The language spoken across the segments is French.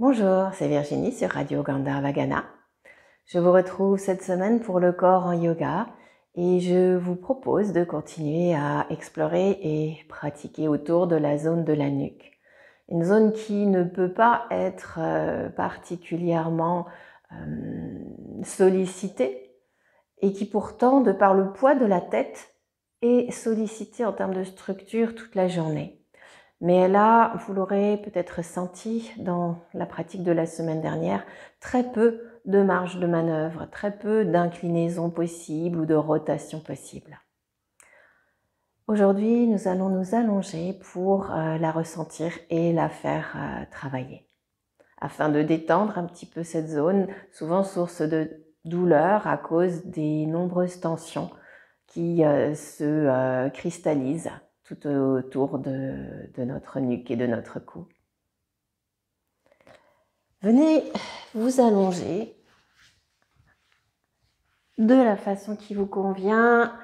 Bonjour, c'est Virginie sur Radio Gandharvagana. Je vous retrouve cette semaine pour le corps en yoga et je vous propose de continuer à explorer et pratiquer autour de la zone de la nuque. Une zone qui ne peut pas être particulièrement sollicitée et qui pourtant, de par le poids de la tête, est sollicitée en termes de structure toute la journée. Mais elle a, vous l'aurez peut-être senti dans la pratique de la semaine dernière, très peu de marge de manœuvre, très peu d'inclinaison possible ou de rotation possible. Aujourd'hui, nous allons nous allonger pour la ressentir et la faire travailler, afin de détendre un petit peu cette zone, souvent source de douleur à cause des nombreuses tensions qui se cristallisent tout autour de notre nuque et de notre cou. Venez vous allonger de la façon qui vous convient.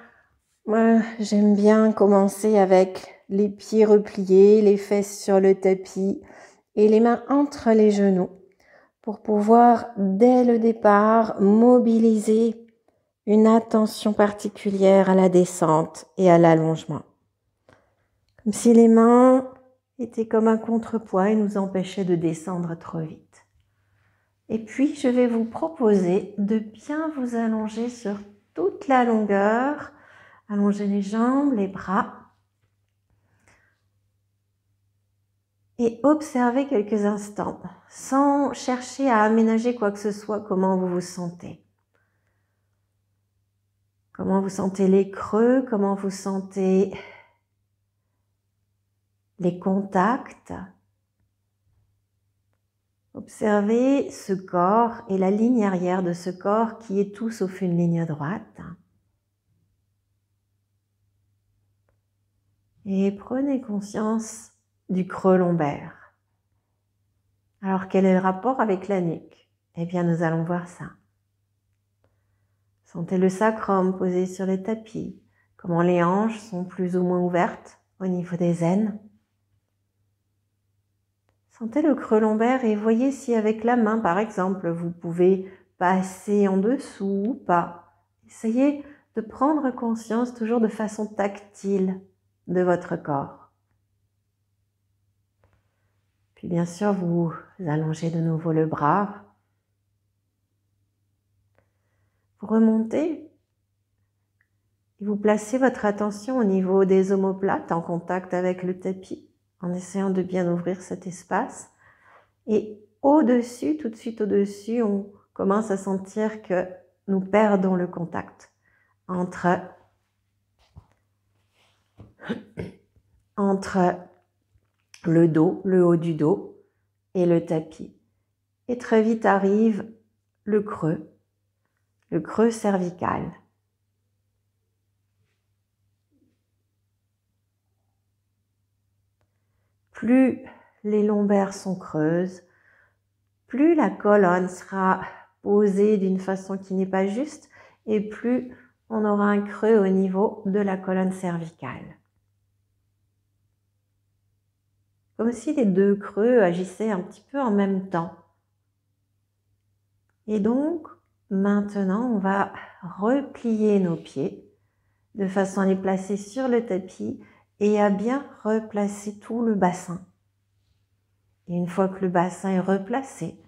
Moi, j'aime bien commencer avec les pieds repliés, les fesses sur le tapis et les mains entre les genoux pour pouvoir, dès le départ, mobiliser une attention particulière à la descente et à l'allongement. Comme si les mains étaient comme un contrepoids et nous empêchaient de descendre trop vite. Et puis, je vais vous proposer de bien vous allonger sur toute la longueur, allonger les jambes, les bras, et observer quelques instants, sans chercher à aménager quoi que ce soit, comment vous vous sentez. Comment vous sentez les creux, comment vous sentez les contacts. Observez ce corps et la ligne arrière de ce corps qui est tout sauf une ligne droite. Et prenez conscience du creux lombaire. Alors, quel est le rapport avec la nuque? Eh bien, nous allons voir ça. Sentez le sacrum posé sur le tapis, comment les hanches sont plus ou moins ouvertes au niveau des aines. Sentez le creux lombaire et voyez si avec la main, par exemple, vous pouvez passer en dessous ou pas. Essayez de prendre conscience toujours de façon tactile de votre corps. Puis bien sûr, vous allongez de nouveau le bras. Vous remontez et vous placez votre attention au niveau des omoplates en contact avec le tapis, en essayant de bien ouvrir cet espace. Et au-dessus, tout de suite au-dessus, on commence à sentir que nous perdons le contact entre le dos, le haut du dos et le tapis. Et très vite arrive le creux cervical. Plus les lombaires sont creuses, plus la colonne sera posée d'une façon qui n'est pas juste et plus on aura un creux au niveau de la colonne cervicale. Comme si les deux creux agissaient un petit peu en même temps. Et donc, maintenant, on va replier nos pieds de façon à les placer sur le tapis et à bien replacer tout le bassin. Et une fois que le bassin est replacé,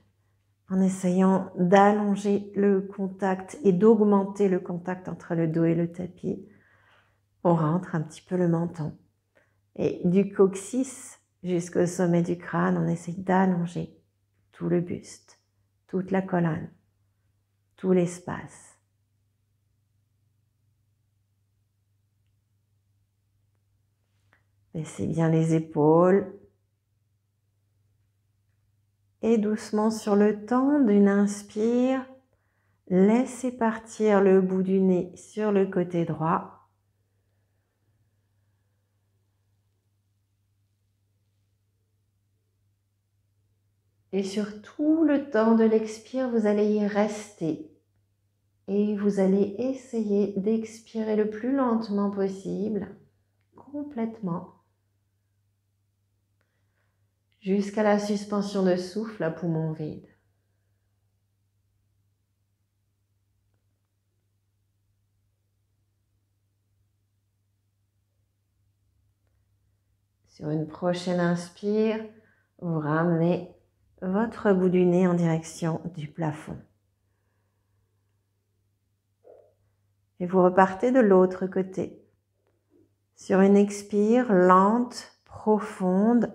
en essayant d'allonger le contact et d'augmenter le contact entre le dos et le tapis, on rentre un petit peu le menton. Et du coccyx jusqu'au sommet du crâne, on essaye d'allonger tout le buste, toute la colonne, tout l'espace. Baissez bien les épaules. Et doucement sur le temps d'une inspire, laissez partir le bout du nez sur le côté droit. Et sur tout le temps de l'expire, vous allez y rester. Et vous allez essayer d'expirer le plus lentement possible, complètement, jusqu'à la suspension de souffle à poumon vide. Sur une prochaine inspire, vous ramenez votre bout du nez en direction du plafond. Et vous repartez de l'autre côté. Sur une expire lente, profonde,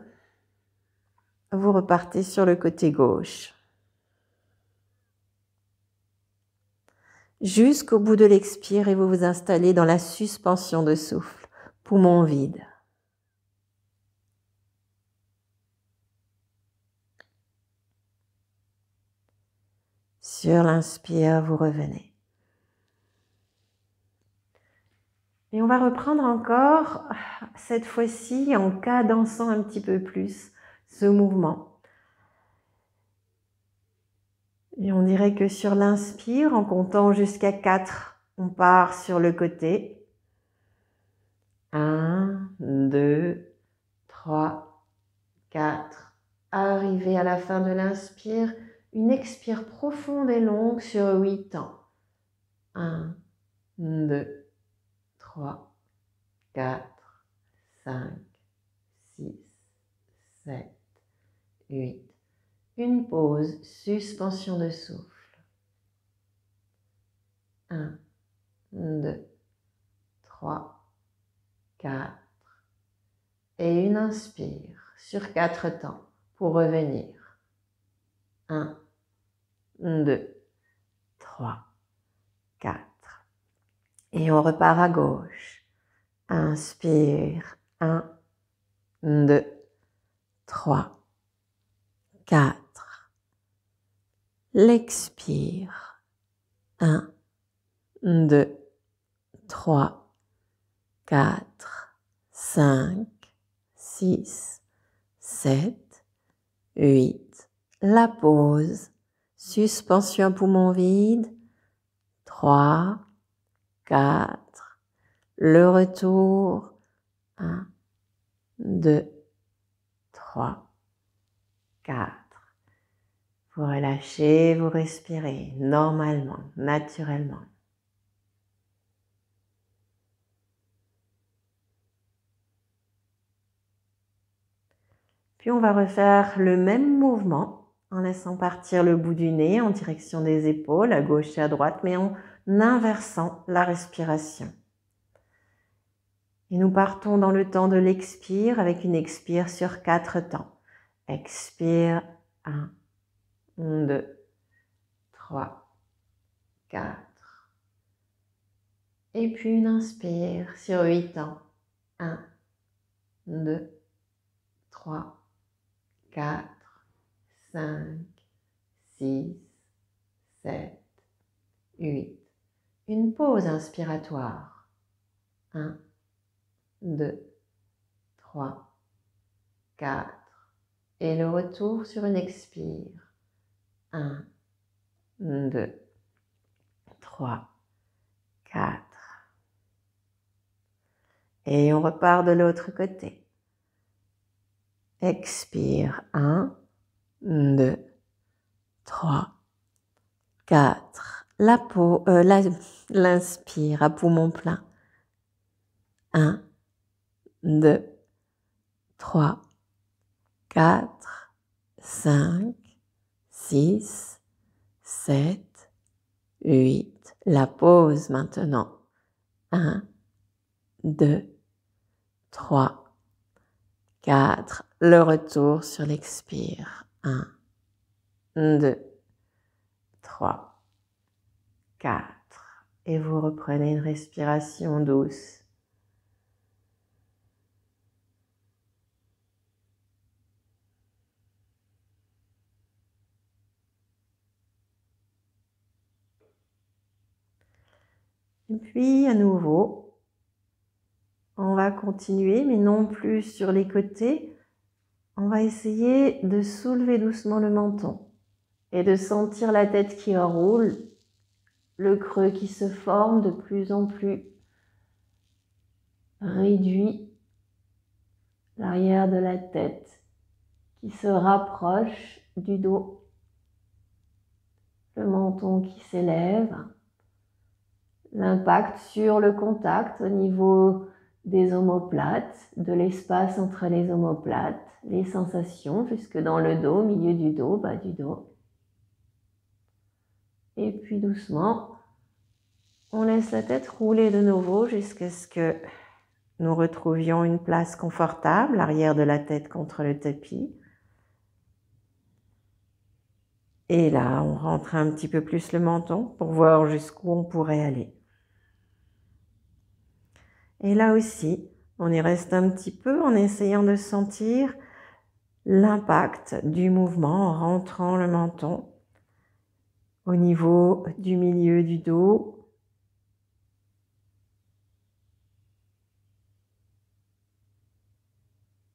vous repartez sur le côté gauche. Jusqu'au bout de l'expire et vous vous installez dans la suspension de souffle, poumon vide. Sur l'inspire, vous revenez. Et on va reprendre encore, cette fois-ci en cadençant un petit peu plus ce mouvement. Et on dirait que sur l'inspire, en comptant jusqu'à 4, on part sur le côté. 1, 2, 3, 4. Arrivé à la fin de l'inspire, une expire profonde et longue sur 8 temps. 1, 2, 3, 4, 5, 6, 7, 8. Une pause, suspension de souffle. 1, 2, 3, 4. Et une inspire sur 4 temps pour revenir. 1, 2, 3, 4. Et on repart à gauche. Inspire. 1, 2, 3, 4. L'expire. 1, 2, 3, 4, 5, 6, 7, 8. La pause. Suspension à poumon vide. 3, 4. Le retour. 1, 2, 3, 4. Vous relâchez, vous respirez normalement, naturellement. Puis on va refaire le même mouvement en laissant partir le bout du nez en direction des épaules, à gauche et à droite, mais en inversant la respiration. Et nous partons dans le temps de l'expire avec une expire sur 4 temps. Expire, 1, 2, 3, 4. Et puis une inspire sur 8 temps. 1, 2, 3, 4, 5, 6, 7, 8. Une pause inspiratoire. 1, 2, 3, 4. Et le retour sur une expire. 1, 2, 3, 4. Et on repart de l'autre côté. Expire. 1, 2, 3, 4. L'inspire à poumon plein. 1, 2, 3, 4, 5, 6, 7, 8. La pause maintenant. 1, 2, 3, 4. Le retour sur l'expire. 1, 2, 3, 4. Et vous reprenez une respiration douce. Et puis à nouveau, on va continuer, mais non plus sur les côtés. On va essayer de soulever doucement le menton et de sentir la tête qui enroule, le creux qui se forme de plus en plus réduit, l'arrière de la tête qui se rapproche du dos. Le menton qui s'élève. L'impact sur le contact au niveau des omoplates, de l'espace entre les omoplates, les sensations jusque dans le dos, milieu du dos, bas du dos. Et puis doucement, on laisse la tête rouler de nouveau jusqu'à ce que nous retrouvions une place confortable, l'arrière de la tête contre le tapis. Et là, on rentre un petit peu plus le menton pour voir jusqu'où on pourrait aller. Et là aussi, on y reste un petit peu en essayant de sentir l'impact du mouvement en rentrant le menton au niveau du milieu du dos.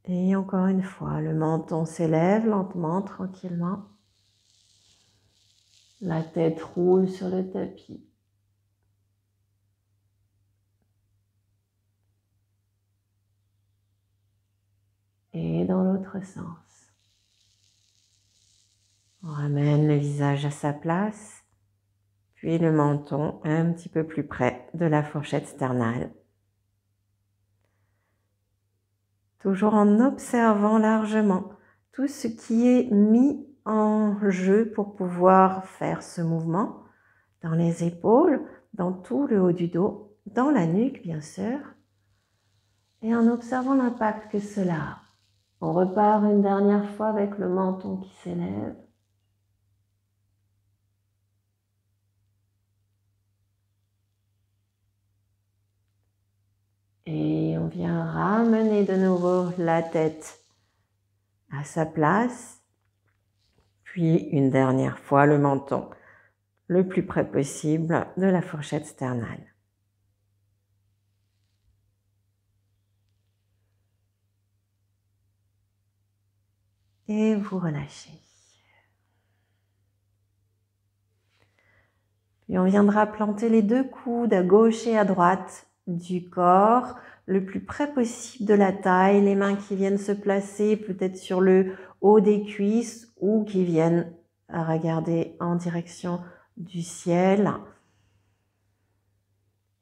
Et encore une fois, le menton s'élève lentement, tranquillement. La tête roule sur le tapis. Et dans l'autre sens. On ramène le visage à sa place, puis le menton un petit peu plus près de la fourchette sternale. Toujours en observant largement tout ce qui est mis en jeu pour pouvoir faire ce mouvement dans les épaules, dans tout le haut du dos, dans la nuque bien sûr, et en observant l'impact que cela a. On repart une dernière fois avec le menton qui s'élève. Et on vient ramener de nouveau la tête à sa place. Puis une dernière fois le menton le plus près possible de la fourchette sternale. Et vous relâchez. Puis on viendra planter les deux coudes à gauche et à droite du corps, le plus près possible de la taille, les mains qui viennent se placer peut-être sur le haut des cuisses ou qui viennent à regarder en direction du ciel.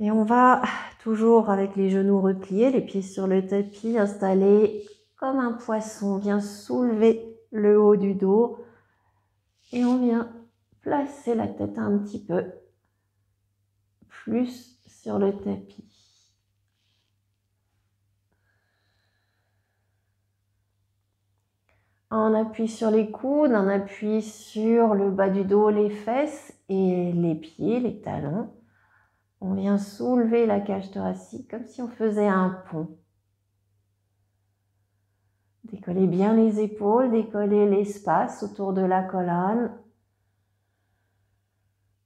Et on va toujours avec les genoux repliés, les pieds sur le tapis, installer comme un poisson. On vient soulever le haut du dos et on vient placer la tête un petit peu plus sur le tapis. On appuie sur les coudes, on appuie sur le bas du dos, les fesses et les pieds, les talons. On vient soulever la cage thoracique comme si on faisait un pont. Décollez bien les épaules, décollez l'espace autour de la colonne.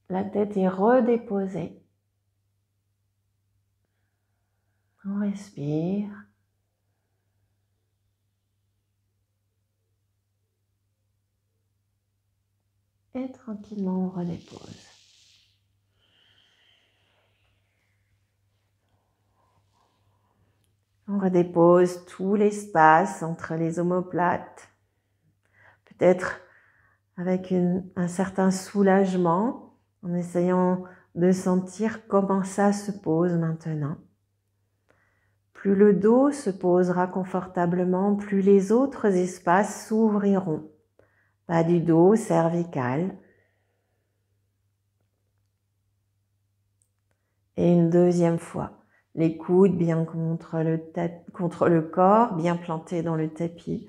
La tête est redéposée. On respire. Et tranquillement, on redépose. On redépose tout l'espace entre les omoplates. Peut-être avec un certain soulagement, en essayant de sentir comment ça se pose maintenant. Plus le dos se posera confortablement, plus les autres espaces s'ouvriront. Bas du dos, cervical. Et une deuxième fois, les coudes bien contre le corps, bien plantés dans le tapis.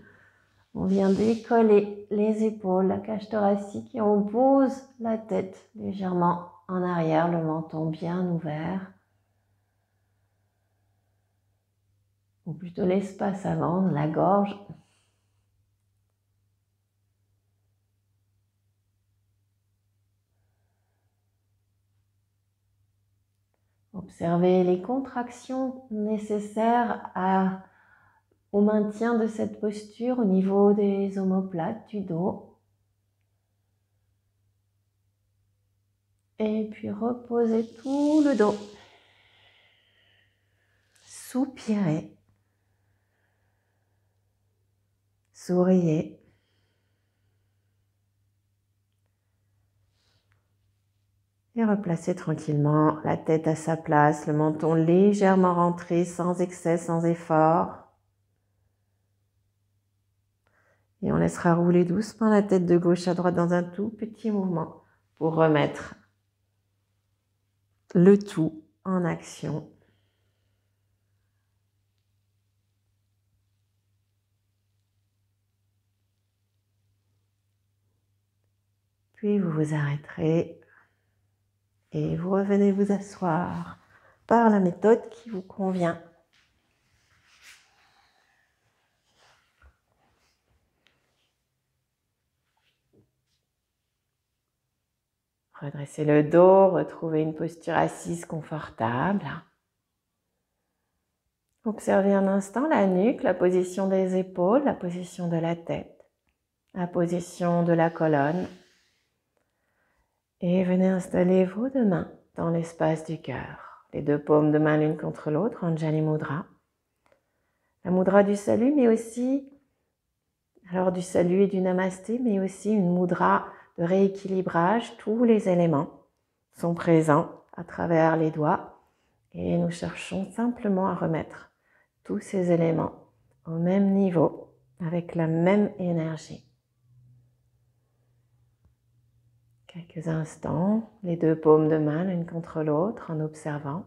On vient décoller les épaules, la cage thoracique et on pose la tête légèrement en arrière, le menton bien ouvert. Ou plutôt l'espace avant, la gorge. Observez les contractions nécessaires au maintien de cette posture au niveau des omoplates du dos. Et puis reposez tout le dos. Soupirez. Souriez. Et replacez tranquillement la tête à sa place, le menton légèrement rentré, sans excès, sans effort. Et on laissera rouler doucement la tête de gauche à droite dans un tout petit mouvement pour remettre le tout en action. Puis vous vous arrêterez et vous revenez vous asseoir par la méthode qui vous convient. Redressez le dos, retrouvez une posture assise confortable. Observez un instant la nuque, la position des épaules, la position de la tête, la position de la colonne. Et venez installer vos deux mains dans l'espace du cœur. Les deux paumes de main l'une contre l'autre, Anjali Mudra. La mudra du salut, mais aussi, alors du salut et du namasté, mais aussi une mudra de rééquilibrage. Tous les éléments sont présents à travers les doigts et nous cherchons simplement à remettre tous ces éléments au même niveau, avec la même énergie. Quelques instants, les deux paumes de main l'une contre l'autre en observant.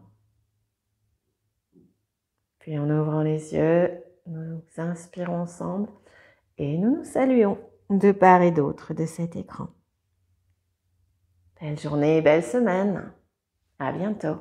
Puis en ouvrant les yeux, nous inspirons ensemble et nous nous saluons de part et d'autre de cet écran. Belle journée, belle semaine. À bientôt.